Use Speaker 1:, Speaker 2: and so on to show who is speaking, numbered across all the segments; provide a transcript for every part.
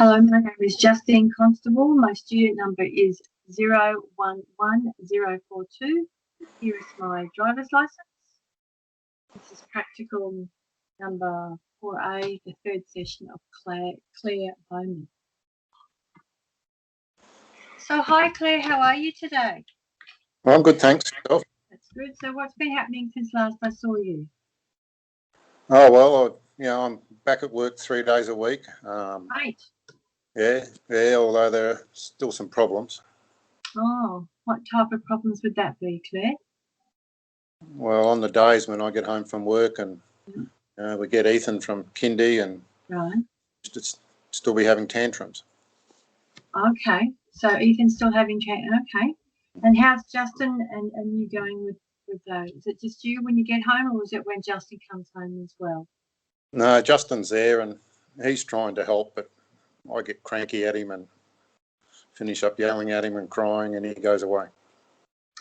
Speaker 1: Hello, my name is Justine Constable. My student number is 011042. Here is my driver's license. This is practical number 4A, the third session of Claire Bowman. So hi Claire, how are you today?
Speaker 2: I'm good, thanks.
Speaker 1: That's good. So what's been happening since last I saw you?
Speaker 2: Oh, well, I'm back at work 3 days a week.
Speaker 1: Great.
Speaker 2: Yeah, although there are still some problems.
Speaker 1: Oh, what type of problems would that be, Claire?
Speaker 2: Well, on the days when I get home from work and we get Ethan from kindy and just still be having tantrums.
Speaker 1: Okay, so Ethan's still having okay. And how's Justin and you going with those? Is it just you when you get home, or is it when Justin comes home as well?
Speaker 2: No, Justin's there and he's trying to help, but I get cranky at him and finish up yelling at him and crying, and he goes away.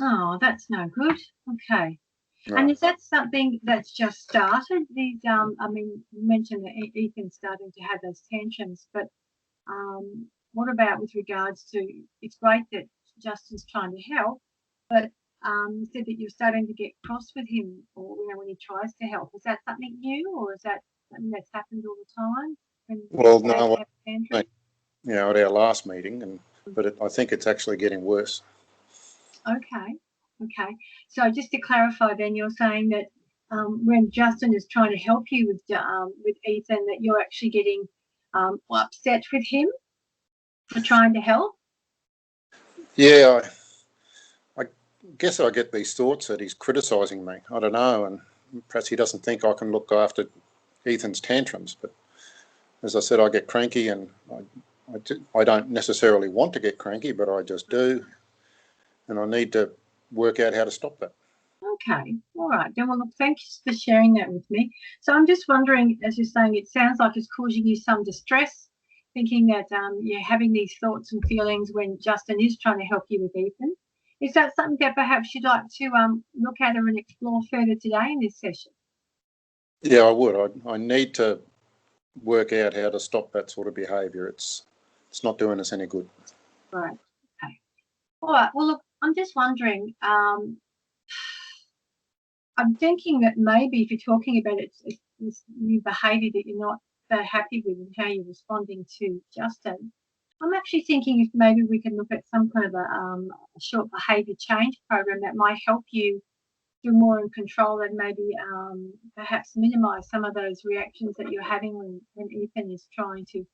Speaker 1: Oh, that's no good. Okay.
Speaker 2: No.
Speaker 1: And is that something that's just started? These, I mean, you mentioned that Ethan's starting to have those tantrums, but what about with regards to? It's great that Justin's trying to help, but you said that you're starting to get cross with him, or when he tries to help. Is that something new, or is that something that's happened all the time?
Speaker 2: Well, no, at our last meeting, but I think it's actually getting worse.
Speaker 1: Okay. So just to clarify, then you're saying that when Justin is trying to help you with Ethan, that you're actually getting upset with him for trying to help?
Speaker 2: Yeah, I guess I get these thoughts that he's criticising me. I don't know, and perhaps he doesn't think I can look after Ethan's tantrums. But as I said, I get cranky, and I don't necessarily want to get cranky, but I just do, and I need to work out how to stop that.
Speaker 1: Okay, all right. Then, well, look, thanks for sharing that with me. So I'm just wondering, as you're saying, it sounds like it's causing you some distress, thinking that you're having these thoughts and feelings when Justin is trying to help you with Ethan. Is that something that perhaps you'd like to look at and explore further today in this session?
Speaker 2: Yeah, I would. I need to work out how to stop that sort of behaviour. It's not doing us any good.
Speaker 1: Right. Okay. All right. Well, look, I'm just wondering. I'm thinking that maybe if you're talking about it's this new behaviour that you're not so happy with and how you're responding to Justin, I'm actually thinking if maybe we can look at some kind of a short behaviour change program that might help you feel more in control and maybe perhaps minimise some of those reactions that you're having when Ethan is trying to,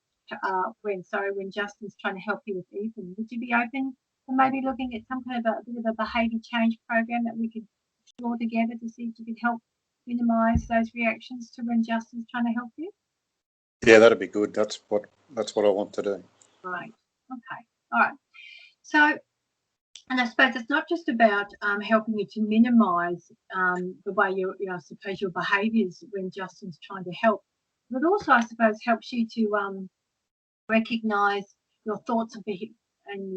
Speaker 1: when Justin's trying to help you with Ethan. Would you be open to maybe looking at some kind of a bit of a behaviour change program that we could explore together to see if you could help minimise those reactions to when Justin's trying to help you?
Speaker 2: Yeah, that'd be good. That's what I want to do.
Speaker 1: Right. Okay. All right. So, and I suppose it's not just about helping you to minimise the way I suppose your behaviours when Justin's trying to help, but also I suppose helps you to recognise your thoughts and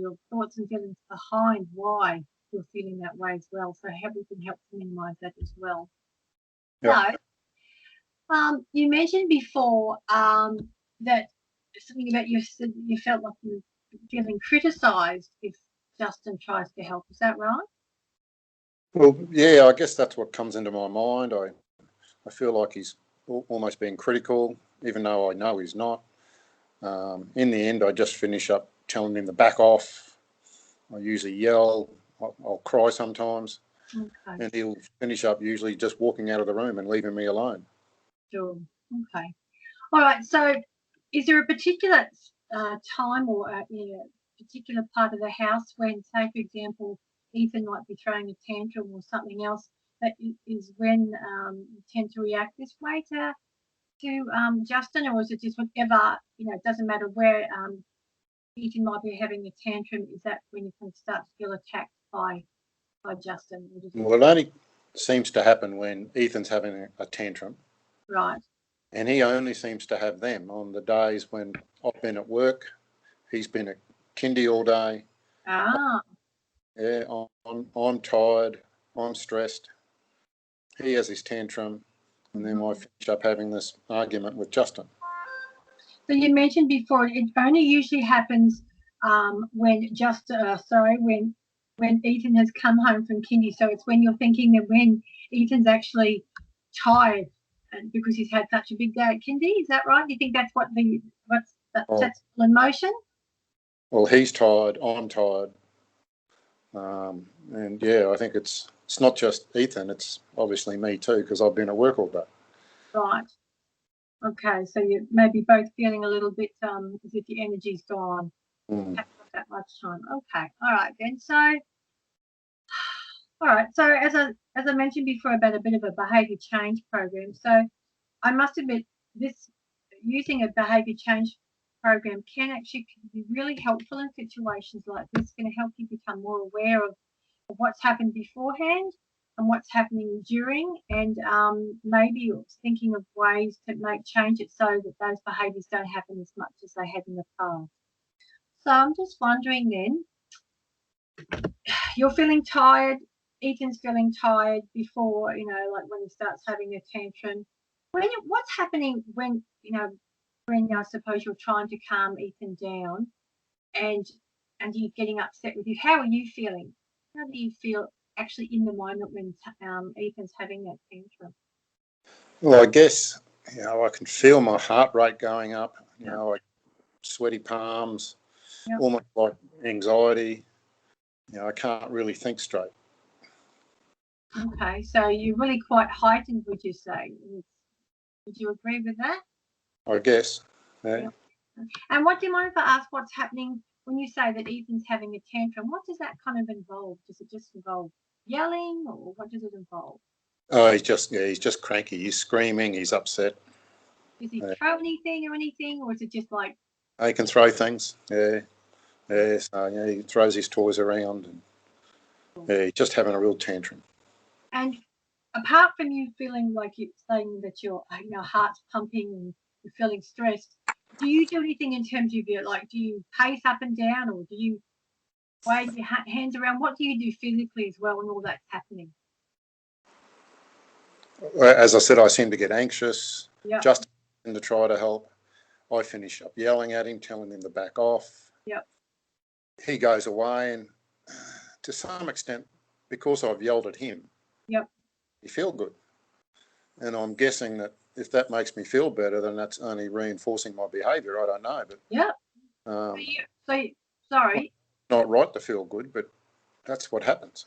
Speaker 1: your thoughts and feelings behind why you're feeling that way as well. So we can help to minimise that as well.
Speaker 2: Yep.
Speaker 1: So, you mentioned before that something about you felt like you were feeling criticised if Justin tries to help. Is that right?
Speaker 2: Well, yeah, I guess that's what comes into my mind. I feel like he's almost being critical, even though I know he's not. In the end, I just finish up telling him to back off. I usually yell. I'll cry sometimes.
Speaker 1: Okay.
Speaker 2: And he'll finish up usually just walking out of the room and leaving me alone.
Speaker 1: Sure. Okay. All right. So, is there a particular time or a particular part of the house when, say, for example, Ethan might be throwing a tantrum or something else, that is when you tend to react this way to Justin, or is it just whatever, it doesn't matter where Ethan might be having a tantrum, is that when you can start to feel attacked by Justin?
Speaker 2: Well, it only seems to happen when Ethan's having a tantrum.
Speaker 1: Right.
Speaker 2: And he only seems to have them on the days when I've been at work. He's been at kindy all day.
Speaker 1: Ah.
Speaker 2: Yeah, I'm tired. I'm stressed. He has his tantrum, and then I finish up having this argument with Justin.
Speaker 1: So you mentioned before it only usually happens when when Ethan has come home from kindy. So it's when you're thinking that when Ethan's actually tired and because he's had such a big day at kindy. Is that right? You think that's what's
Speaker 2: Oh,
Speaker 1: that's in motion?
Speaker 2: well, he's tired, I'm tired. And yeah, I think it's not just Ethan, it's obviously me too, because I've been at work all day.
Speaker 1: Right. Okay. So you maybe both feeling a little bit as if your energy's gone.
Speaker 2: Mm.
Speaker 1: Haven't got that much time. Okay. All right then. So all right. So as I mentioned before about a bit of a behaviour change program. So I must admit this using a behaviour change program can actually be really helpful in situations like this. It's going to help you become more aware of what's happened beforehand and what's happening during, and maybe you're thinking of ways to make change it so that those behaviours don't happen as much as they had in the past. So I'm just wondering then, you're feeling tired, Ethan's feeling tired before, like when he starts having a tantrum. What's happening when I suppose you're trying to calm Ethan down and he's getting upset with you? How are you feeling? How do you feel actually in the moment when Ethan's having that tantrum?
Speaker 2: Well, I guess, I can feel my heart rate going up,
Speaker 1: Yeah.
Speaker 2: like sweaty palms,
Speaker 1: Yeah.
Speaker 2: almost like anxiety. I can't really think straight.
Speaker 1: Okay, so you're really quite heightened, would you say? Would you agree with that?
Speaker 2: I guess. Yeah.
Speaker 1: Yeah. And what do you mind if I ask what's happening when you say that Ethan's having a tantrum? What does that kind of involve? Does it just involve yelling or what does it involve?
Speaker 2: Oh, he's just cranky. He's screaming. He's upset.
Speaker 1: Does he throw anything or is it just like?
Speaker 2: He can throw things. Yeah, yeah. So he throws his toys around, and he's just having a real tantrum.
Speaker 1: And apart from you feeling like you're saying that your heart's pumping and you're feeling stressed, do you do anything in terms of do you pace up and down or do you wave your hands around? What do you do physically as well when all that's happening?
Speaker 2: As I said, I seem to get anxious.
Speaker 1: Yeah.
Speaker 2: Just to try to help, I finish up yelling at him, telling him to back off.
Speaker 1: Yep.
Speaker 2: He goes away, and to some extent, because I've yelled at him,
Speaker 1: Yep.
Speaker 2: he feels good. And I'm guessing that if that makes me feel better, then that's only reinforcing my behaviour. I don't know, but
Speaker 1: Yep. So sorry.
Speaker 2: not right to feel good, but that's what happens.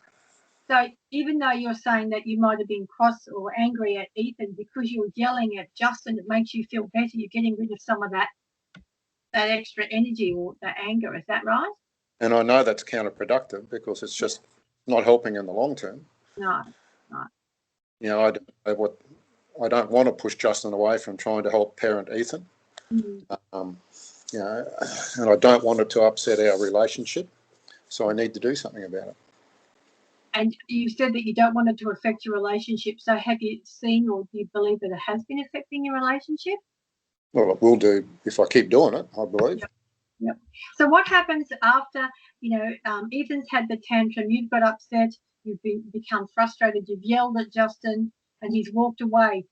Speaker 1: So even though you're saying that you might have been cross or angry at Ethan because you're yelling at Justin, it makes you feel better. You're getting rid of some of that extra energy or that anger. Is that right?
Speaker 2: And I know that's counterproductive because it's just not helping in the long term.
Speaker 1: No. No.
Speaker 2: I don't want to push Justin away from trying to help parent Ethan.
Speaker 1: Mm.
Speaker 2: And I don't want it to upset our relationship. So I need to do something about it.
Speaker 1: And you said that you don't want it to affect your relationship. So have you seen or do you believe that it has been affecting your relationship?
Speaker 2: Well, it will do if I keep doing it, I believe.
Speaker 1: Yep. Yep. So what happens after, Ethan's had the tantrum, you've got upset, you've become frustrated, you've yelled at Justin and he's walked away.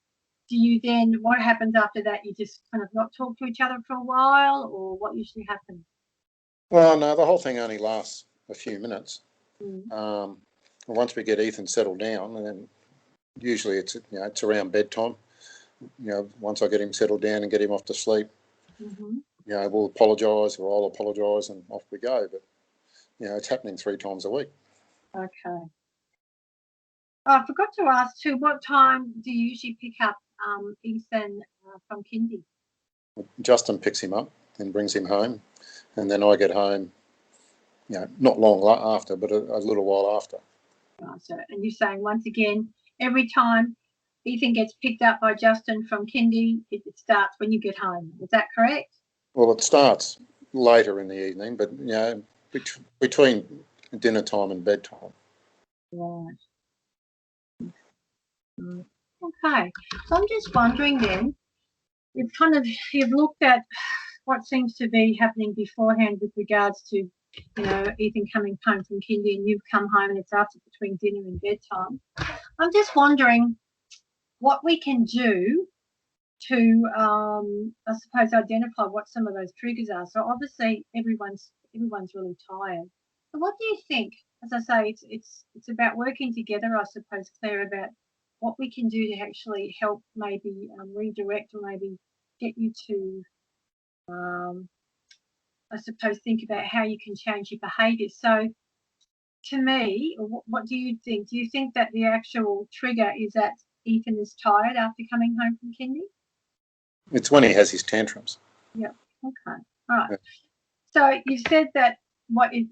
Speaker 1: Do you then, what happens after that? You just kind of not talk to each other for a while or what usually happens?
Speaker 2: Well, no, the whole thing only lasts a few minutes.
Speaker 1: Mm.
Speaker 2: Once we get Ethan settled down, and then usually it's around bedtime. Once I get him settled down and get him off to sleep,
Speaker 1: Mm-hmm.
Speaker 2: we'll apologise or I'll apologise and off we go. But it's happening 3 times a week.
Speaker 1: Okay. I forgot to ask too, what time do you usually pick up Ethan from kindy?
Speaker 2: Justin picks him up and brings him home, and then I get home. Not long after, but a little while after.
Speaker 1: So, and you're saying once again, every time Ethan gets picked up by Justin from kindy, it starts when you get home. Is that correct?
Speaker 2: Well, it starts later in the evening, but between dinner time and bedtime.
Speaker 1: Right. Okay. So I'm just wondering then, you've looked at what seems to be happening beforehand with regards to, Ethan coming home from kindy and you've come home and it's after between dinner and bedtime. I'm just wondering what we can do to, I suppose, identify what some of those triggers are. So obviously everyone's really tired. So what do you think? As I say, it's about working together, I suppose, Claire, about what we can do to actually help maybe redirect or maybe get you to, I suppose, think about how you can change your behaviour. So to me, what do you think? Do you think that the actual trigger is that Ethan is tired after coming home from kindy?
Speaker 2: It's when he has his tantrums.
Speaker 1: Yeah. Okay. All right.
Speaker 2: Yeah.
Speaker 1: So you said that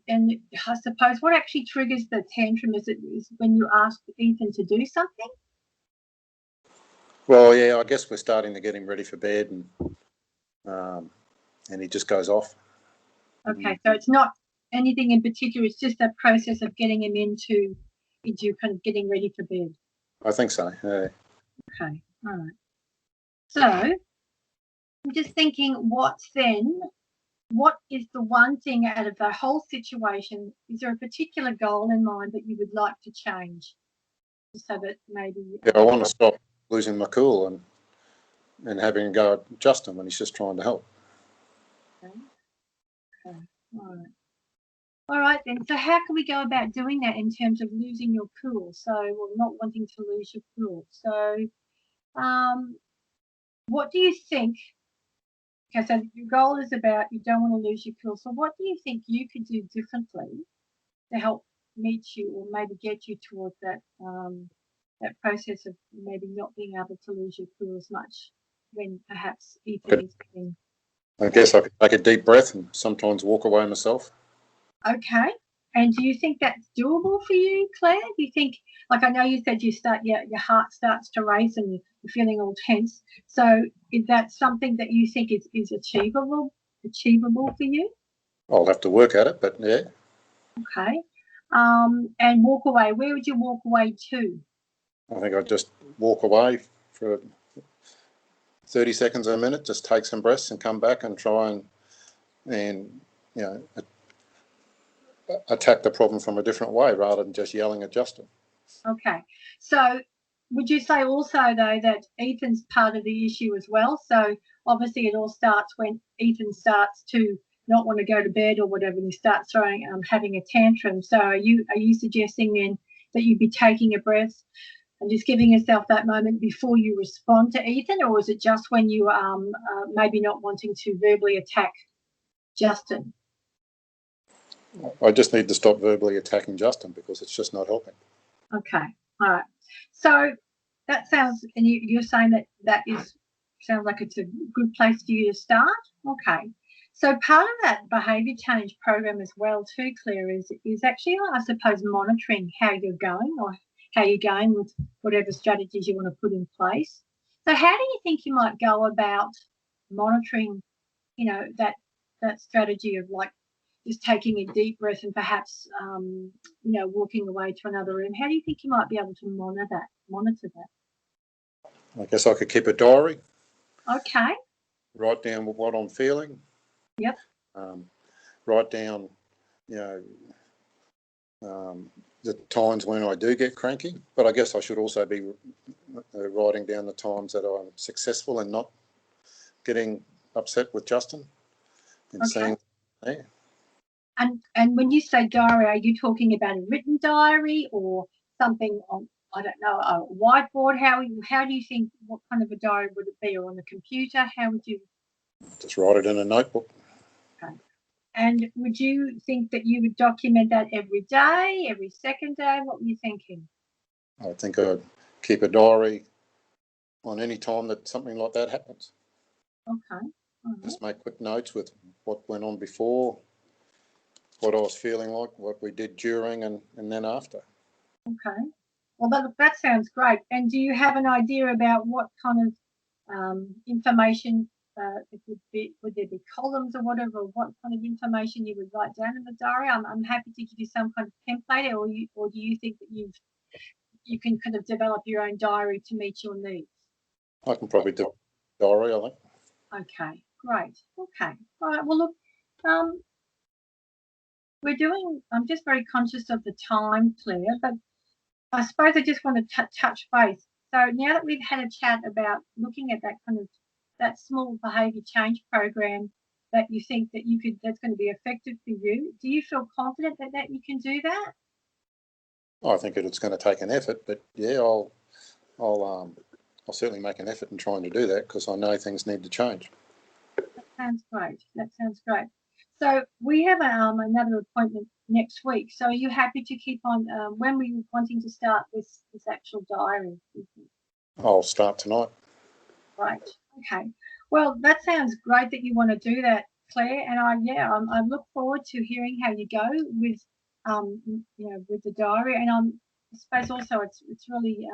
Speaker 1: and I suppose what actually triggers the tantrum is when you ask Ethan to do something?
Speaker 2: Well, yeah, I guess we're starting to get him ready for bed, and he just goes off.
Speaker 1: Okay, so it's not anything in particular, it's just a process of getting him into kind of getting ready for bed.
Speaker 2: I think so. Yeah.
Speaker 1: Okay, all right. So I'm just thinking, what is the one thing out of the whole situation? Is there a particular goal in mind that you would like to change? So that maybe
Speaker 2: Yeah, I want to stop losing my cool and having a go at Justin when he's just trying to help.
Speaker 1: okay. All right. All right then. So how can we go about doing that in terms of losing your cool? So, well, not wanting to lose your cool. So, what do you think? Okay, so your goal is about you don't want to lose your cool. So, what do you think you could do differently to help meet you or maybe get you towards that process of maybe not being able to lose your cool as much when perhaps Ethan is being.
Speaker 2: I guess I could take a deep breath and sometimes walk away myself.
Speaker 1: Okay. And do you think that's doable for you, Claire? Do you think, like I know you said your heart starts to race and you're feeling all tense. So is that something that you think is achievable for you?
Speaker 2: I'll have to work at it, but yeah.
Speaker 1: Okay. And walk away. Where would you walk away to?
Speaker 2: I think I'd just walk away for 30 seconds or a minute, just take some breaths and come back and try and you know, attack the problem from a different way rather than just yelling at Justin.
Speaker 1: Okay. So would you say also, though, that Ethan's part of the issue as well? So obviously it all starts when Ethan starts to not want to go to bed or whatever, and he starts having a tantrum. So are you suggesting then that you'd be taking a breath and just giving yourself that moment before you respond to Ethan, or is it just when you maybe not wanting to verbally attack Justin?
Speaker 2: I just need to stop verbally attacking Justin because it's just not helping.
Speaker 1: Okay, all right. So that sounds, and you're saying that sounds like it's a good place for you to start. Okay. So part of that behaviour change program as well too, Claire, is actually, I suppose, monitoring how you're going or how you're going with whatever strategies you want to put in place. So how do you think you might go about monitoring, that strategy of like just taking a deep breath and perhaps walking away to another room? How do you think you might be able to monitor that?
Speaker 2: I guess I could keep a diary.
Speaker 1: Okay.
Speaker 2: Write down what I'm feeling.
Speaker 1: Yep.
Speaker 2: Write down, the times when I do get cranky. But I guess I should also be writing down the times that I'm successful and not getting upset with Justin and seeing. Yeah.
Speaker 1: And when you say diary, are you talking about a written diary or something on, I don't know, a whiteboard? How do you think, what kind of a diary would it be, or on the computer? How would you?
Speaker 2: Just write it in a notebook.
Speaker 1: Okay. And would you think that you would document that every day, every second day? What were you thinking?
Speaker 2: I think I'd keep a diary on any time that something like that happens.
Speaker 1: Okay.
Speaker 2: Just make quick notes with what went on before, what I was feeling like, what we did during and then after.
Speaker 1: Okay. Well, that sounds great. And do you have an idea about what kind of information it would there be columns or whatever, what kind of information you would write down in the diary? I'm happy to give you some kind of template, or do you think that you can kind of develop your own diary to meet your needs?
Speaker 2: I can probably do a diary, I think.
Speaker 1: Okay, great. Okay. All right. Well, look, I'm just very conscious of the time, Claire, but I suppose I just want to touch base. So now that we've had a chat about looking at that kind of that small behaviour change program that you think that that's going to be effective for you. Do you feel confident that you can do that?
Speaker 2: I think it's going to take an effort, but yeah, I'll certainly make an effort in trying to do that because I know things need to change.
Speaker 1: That sounds great. That sounds great. So we have another appointment next week. So are you happy to keep on? When were you wanting to start this actual diary?
Speaker 2: I'll start tonight.
Speaker 1: Right. Okay. Well, that sounds great that you want to do that, Claire. And I look forward to hearing how you go with with the diary. And I suppose also it's really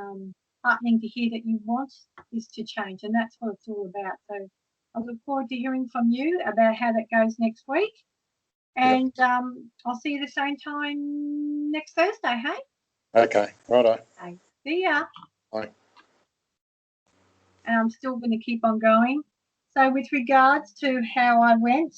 Speaker 1: heartening to hear that you want this to change, and that's what it's all about. So I look forward to hearing from you about how that goes next week.
Speaker 2: Yep.
Speaker 1: And I'll see you the same time next Thursday. Hey.
Speaker 2: Okay. Righto.
Speaker 1: Okay. See ya.
Speaker 2: Bye.
Speaker 1: And I'm still going to keep on going. So with regards to how I went,